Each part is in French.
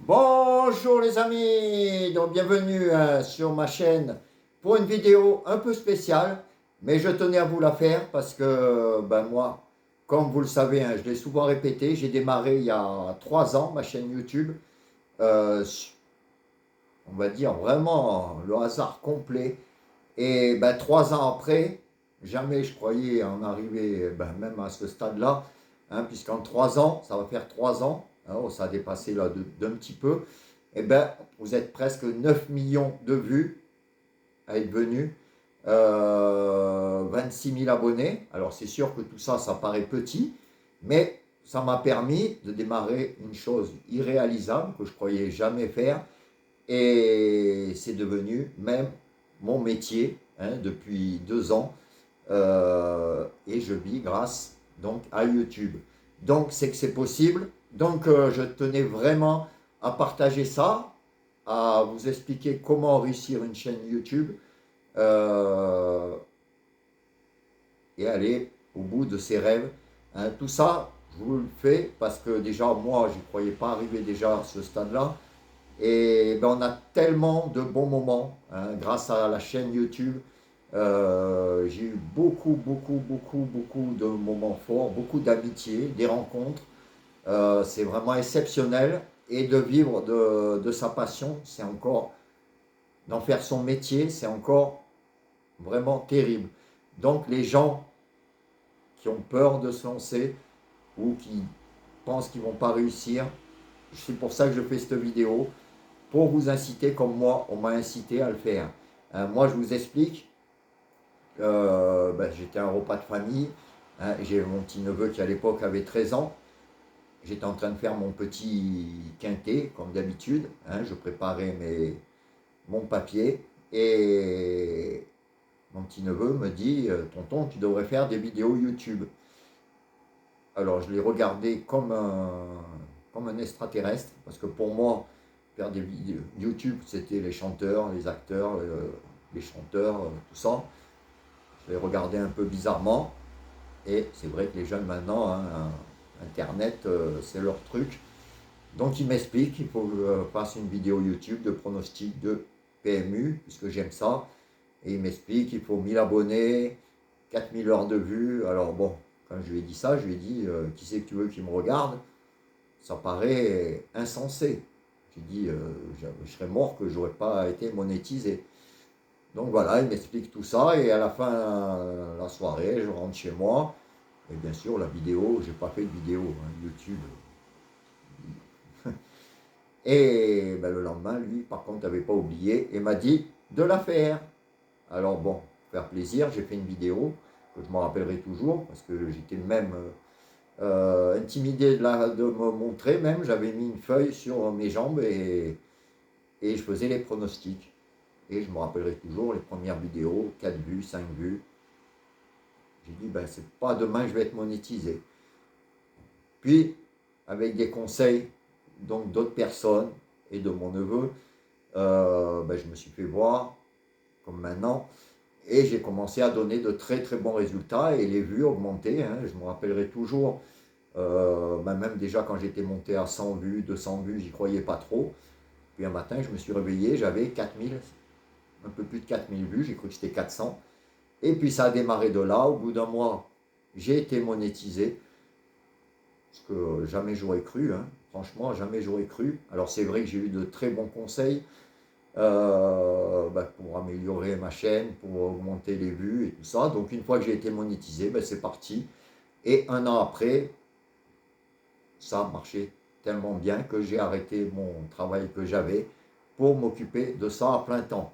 Bonjour les amis, donc bienvenue sur ma chaîne pour une vidéo un peu spéciale, mais je tenais à vous la faire parce que moi, comme vous le savez, je l'ai souvent répété, j'ai démarré il y a 3 ans ma chaîne YouTube, euh, on va dire vraiment le hasard complet, et 3 ans après, jamais je croyais en arriver même à ce stade-là, puisqu'en 3 ans, ça va faire 3 ans, ça a dépassé là d'un petit peu. Vous êtes presque 9 millions de vues à être venus, 26 000 abonnés. Alors c'est sûr que tout ça, ça paraît petit, mais ça m'a permis de démarrer une chose irréalisable que je croyais jamais faire, et c'est devenu même mon métier depuis 2 ans, et je vis grâce donc à YouTube. Donc c'est que c'est possible. Donc je tenais vraiment à partager ça, à vous expliquer comment réussir une chaîne YouTube, euh, et aller au bout de ses rêves. Tout ça, je vous le fais parce que déjà moi, je ne croyais pas arriver déjà à ce stade-là. Et on a tellement de bons moments grâce à la chaîne YouTube. J'ai eu beaucoup, beaucoup, beaucoup, beaucoup de moments forts, beaucoup d'amitié, des rencontres. C'est vraiment exceptionnel. Et de vivre de sa passion, c'est encore, d'en faire son métier, c'est encore vraiment terrible. Donc les gens qui ont peur de se lancer ou qui pensent qu'ils ne vont pas réussir, c'est pour ça que je fais cette vidéo, pour vous inciter comme moi, on m'a incité à le faire. Moi, je vous explique, j'étais à un repas de famille, j'ai mon petit neveu qui à l'époque avait 13 ans, j'étais en train de faire mon petit quintet, comme d'habitude, je préparais mon papier, et mon petit neveu me dit, tonton, tu devrais faire des vidéos YouTube. Alors je l'ai regardé comme un extraterrestre, parce que pour moi, faire des vidéos YouTube, c'était les chanteurs, les acteurs, les chanteurs, tout ça. Je l'ai regardé un peu bizarrement, et c'est vrai que les jeunes maintenant, Internet, c'est leur truc. Donc il m'explique qu'il faut que je fasse une vidéo YouTube de pronostic de PMU, puisque j'aime ça. Et il m'explique qu'il faut 1000 abonnés, 4000 heures de vues. Alors bon, quand je lui ai dit ça, je lui ai dit, qui c'est que tu veux qui me regarde? Ça paraît insensé. J'ai dit, je serais mort que je n'aurais pas été monétisé. Donc voilà, il m'explique tout ça, et à la fin de la soirée, je rentre chez moi. Et bien sûr, la vidéo, j'ai pas fait de vidéo YouTube. Et le lendemain, lui, par contre, n'avait pas oublié et m'a dit de la faire. Alors bon, pour faire plaisir, j'ai fait une vidéo que je me rappellerai toujours parce que j'étais même intimidé de me montrer. Même, j'avais mis une feuille sur mes jambes, et je faisais les pronostics. Et je me rappellerai toujours les premières vidéos, 4 vues, 5 vues. J'ai dit, c'est pas demain que je vais être monétisé. Puis, avec des conseils donc d'autres personnes et de mon neveu, je me suis fait voir comme maintenant, et j'ai commencé à donner de très très bons résultats, et les vues augmentaient. Je me rappellerai toujours, même déjà quand j'étais monté à 100 vues, 200 vues, j'y croyais pas trop. Puis un matin, je me suis réveillé, j'avais 4000, un peu plus de 4000 vues, j'ai cru que c'était 400. Et puis ça a démarré de là. Au bout d'un mois, j'ai été monétisé, ce que jamais j'aurais cru. Franchement, jamais j'aurais cru. Alors c'est vrai que j'ai eu de très bons conseils pour améliorer ma chaîne, pour augmenter les vues et tout ça. Donc une fois que j'ai été monétisé, c'est parti. Et un an après, ça a marché tellement bien que j'ai arrêté mon travail que j'avais pour m'occuper de ça à plein temps.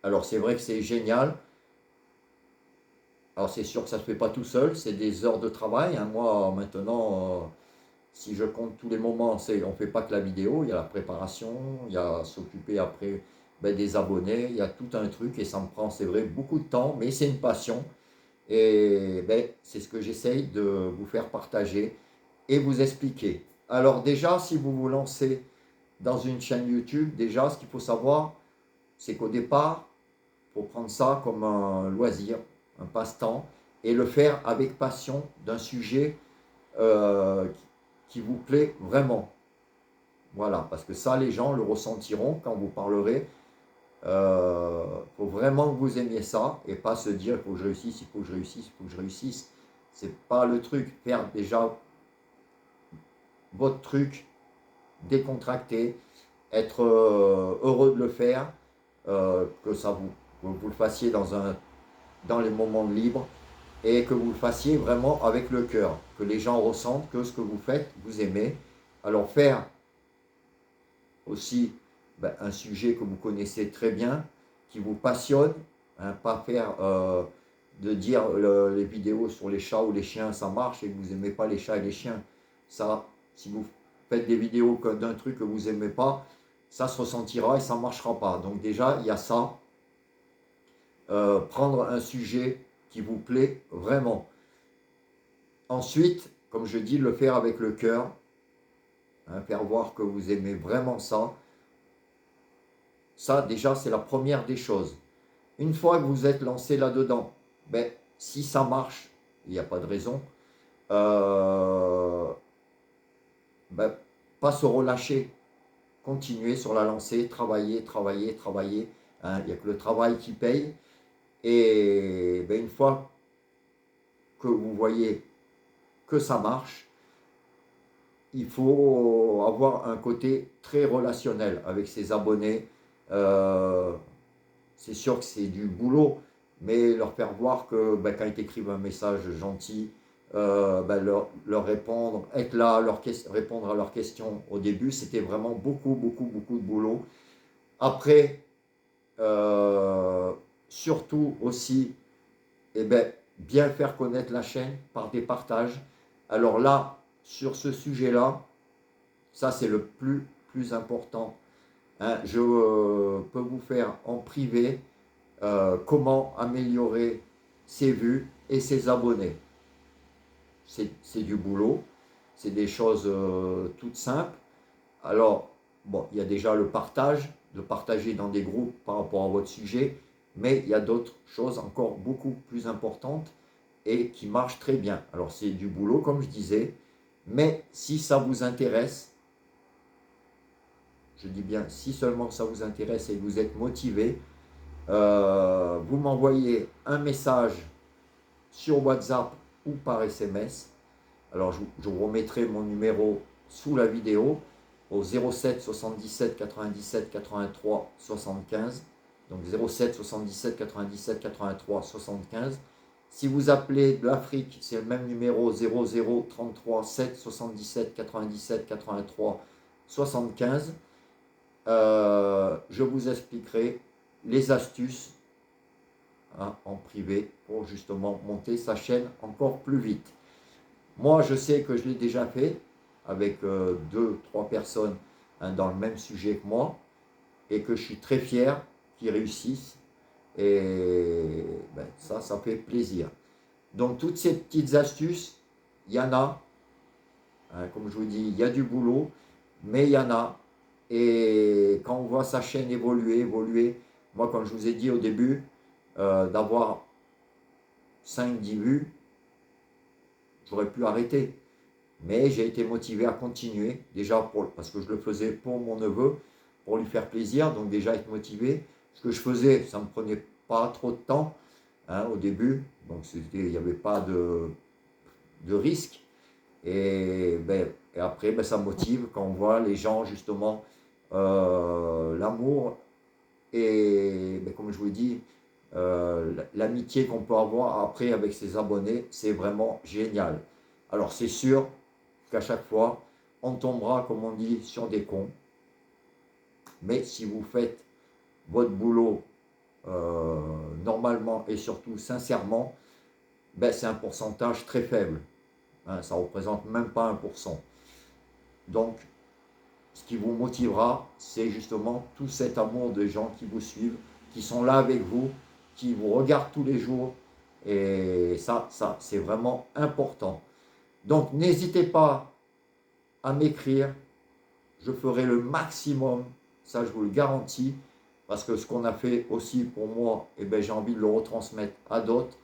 Alors c'est vrai que c'est génial. Alors c'est sûr que ça ne se fait pas tout seul, c'est des heures de travail. Moi maintenant, si je compte tous les moments, on ne fait pas que la vidéo, il y a la préparation, il y a s'occuper après des abonnés, il y a tout un truc, et ça me prend, c'est vrai, beaucoup de temps, mais c'est une passion. Et c'est ce que j'essaye de vous faire partager et vous expliquer. Alors déjà, si vous vous lancez dans une chaîne YouTube, déjà, ce qu'il faut savoir, c'est qu'au départ, il faut prendre ça comme un loisir, un passe-temps, et le faire avec passion d'un sujet euh, qui vous plaît vraiment. Voilà, parce que ça, les gens le ressentiront quand vous parlerez. Faut vraiment que vous aimiez ça et pas se dire il faut que je réussisse, il faut que je réussisse, il faut que je réussisse. C'est pas le truc. Faire déjà votre truc décontracté, être heureux de le faire, que vous le fassiez dans les moments libres et que vous le fassiez vraiment avec le cœur, que les gens ressentent que ce que vous faites, vous aimez. Alors faire aussi un sujet que vous connaissez très bien, qui vous passionne, hein, pas faire de dire les vidéos sur les chats ou les chiens, ça marche et que vous n'aimez pas les chats et les chiens. Ça, si vous faites des vidéos d'un truc que vous n'aimez pas, ça se ressentira et ça ne marchera pas. Donc déjà, il y a ça. Prendre un sujet qui vous plaît vraiment. Ensuite, comme je dis, le faire avec le cœur, hein, faire voir que vous aimez vraiment ça. Ça, déjà, c'est la première des choses. Une fois que vous êtes lancé là-dedans, si ça marche, il n'y a pas de raison, euh, pas se relâcher, continuer sur la lancée, travailler, travailler, travailler. Hein, il n'y a que le travail qui paye. Et une fois que vous voyez que ça marche, il faut avoir un côté très relationnel avec ses abonnés. C'est sûr que c'est du boulot, mais leur faire voir que quand ils t'écrivent un message gentil, leur répondre, être là, répondre à leurs questions au début, c'était vraiment beaucoup, beaucoup, beaucoup de boulot. Après, surtout aussi, bien faire connaître la chaîne par des partages. Alors là, sur ce sujet-là, ça c'est le plus important. Hein, je peux vous faire en privé comment améliorer ses vues et ses abonnés. C'est du boulot, c'est des choses toutes simples. Alors, bon, il y a déjà le partage, de partager dans des groupes par rapport à votre sujet, mais il y a d'autres choses encore beaucoup plus importantes et qui marchent très bien. Alors, c'est du boulot, comme je disais, mais si ça vous intéresse, je dis bien si seulement ça vous intéresse et que vous êtes motivé, vous m'envoyez un message sur WhatsApp ou par SMS. Alors, je vous remettrai mon numéro sous la vidéo au 07 77 97 83 75. Donc 07 77 97 83 75. Si vous appelez de l'Afrique, c'est le même numéro 00 33 7 77 97 83 75. Je vous expliquerai les astuces, hein, en privé pour justement monter sa chaîne encore plus vite. Moi, je sais que je l'ai déjà fait avec 2-3 personnes, hein, dans le même sujet que moi et que je suis très fier qu'ils réussissent et ça fait plaisir. Donc toutes ces petites astuces, il y en a, hein, comme je vous dis, il y a du boulot, mais il y en a. Et quand on voit sa chaîne évoluer, moi, comme je vous ai dit au début, d'avoir 5-10 vues, j'aurais pu arrêter. Mais j'ai été motivé à continuer, déjà parce que je le faisais pour mon neveu, pour lui faire plaisir, donc déjà être motivé. Ce que je faisais, ça ne me prenait pas trop de temps, hein, au début, donc il n'y avait pas de risque. Et après, ça me motive quand on voit les gens, justement, l'amour et, comme je vous dis, l'amitié qu'on peut avoir après avec ses abonnés, c'est vraiment génial. Alors c'est sûr qu'à chaque fois, on tombera, comme on dit, sur des cons. Mais si vous faites votre boulot normalement et surtout sincèrement, c'est un pourcentage très faible. Hein, ça ne représente même pas 1%. Donc, ce qui vous motivera, c'est justement tout cet amour de gens qui vous suivent, qui sont là avec vous, qui vous regardent tous les jours. Et ça c'est vraiment important. Donc, n'hésitez pas à m'écrire. Je ferai le maximum, ça je vous le garantis, parce que ce qu'on a fait aussi pour moi, j'ai envie de le retransmettre à d'autres.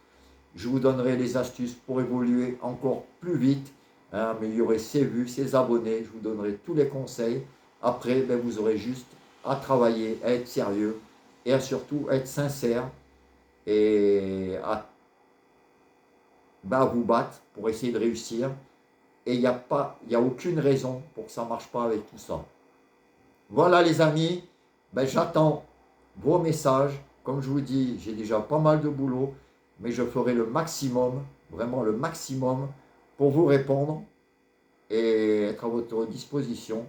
Je vous donnerai les astuces pour évoluer encore plus vite, hein, améliorer ses vues, ses abonnés. Je vous donnerai tous les conseils Après, ben, vous aurez juste à travailler, à être sérieux et à surtout être sincère et à vous battre pour essayer de réussir. Et il y a aucune raison pour que ça ne marche pas avec tout ça. Voilà les amis, ben, j'attends vos messages. Comme je vous dis, j'ai déjà pas mal de boulot, mais je ferai le maximum, vraiment le maximum, pour vous répondre et être à votre disposition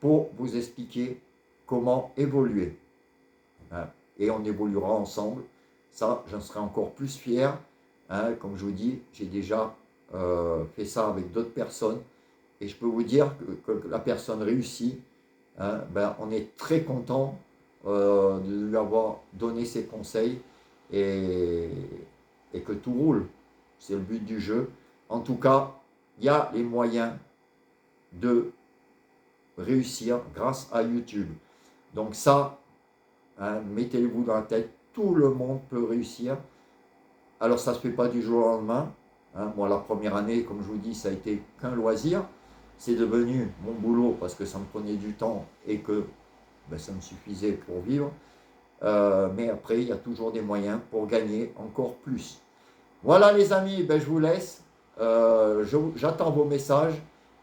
pour vous expliquer comment évoluer. Hein. Et on évoluera ensemble. Ça, j'en serai encore plus fier. Hein. Comme je vous dis, j'ai déjà fait ça avec d'autres personnes. Et je peux vous dire que la personne réussit. Hein, ben, on est très content de lui avoir donné ses conseils et, et que tout roule. C'est le but du jeu. En tout cas, il y a les moyens de réussir grâce à YouTube. Donc ça, hein, mettez-le-vous dans la tête, tout le monde peut réussir. Alors ça ne se fait pas du jour au lendemain. Hein. Moi, la première année, comme je vous dis, ça a été qu'un loisir. C'est devenu mon boulot parce que ça me prenait du temps et que ben, ça me suffisait pour vivre. Mais après, il y a toujours des moyens pour gagner encore plus. Voilà les amis, ben, je vous laisse. J'attends vos messages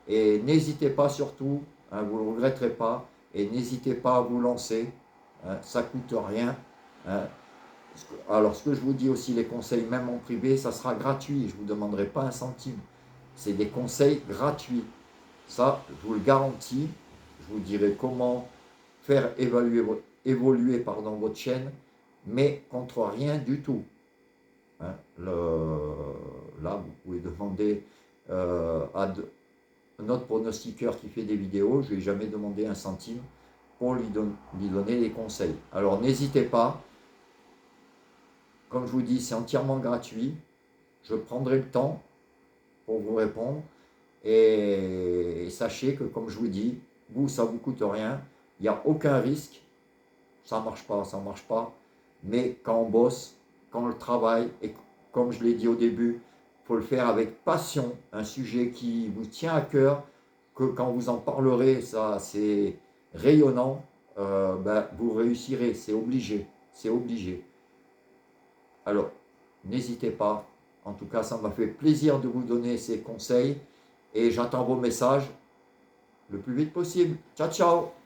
et n'hésitez pas surtout, hein, vous ne le regretterez pas, et n'hésitez pas à vous lancer, hein, ça ne coûte rien. Hein. Alors ce que je vous dis aussi, les conseils même en privé, ça sera gratuit, je ne vous demanderai pas un centime. C'est des conseils gratuits. Ça, je vous le garantis. Je vous dirai comment faire évoluer votre chaîne, mais contre rien du tout. Hein, là, vous pouvez demander à notre pronostiqueur qui fait des vidéos, je ne lui ai jamais demandé un centime pour lui donner des conseils. Alors n'hésitez pas, comme je vous dis, c'est entièrement gratuit. Je prendrai le temps pour vous répondre. Et sachez que, comme je vous dis, vous, ça ne vous coûte rien. Il n'y a aucun risque. Ça ne marche pas, ça ne marche pas. Mais quand on bosse, quand on le travaille, et comme je l'ai dit au début, il faut le faire avec passion, un sujet qui vous tient à cœur, que quand vous en parlerez, ça c'est rayonnant, ben, vous réussirez, c'est obligé, c'est obligé. Alors, n'hésitez pas, en tout cas ça m'a fait plaisir de vous donner ces conseils, et j'attends vos messages le plus vite possible. Ciao, ciao!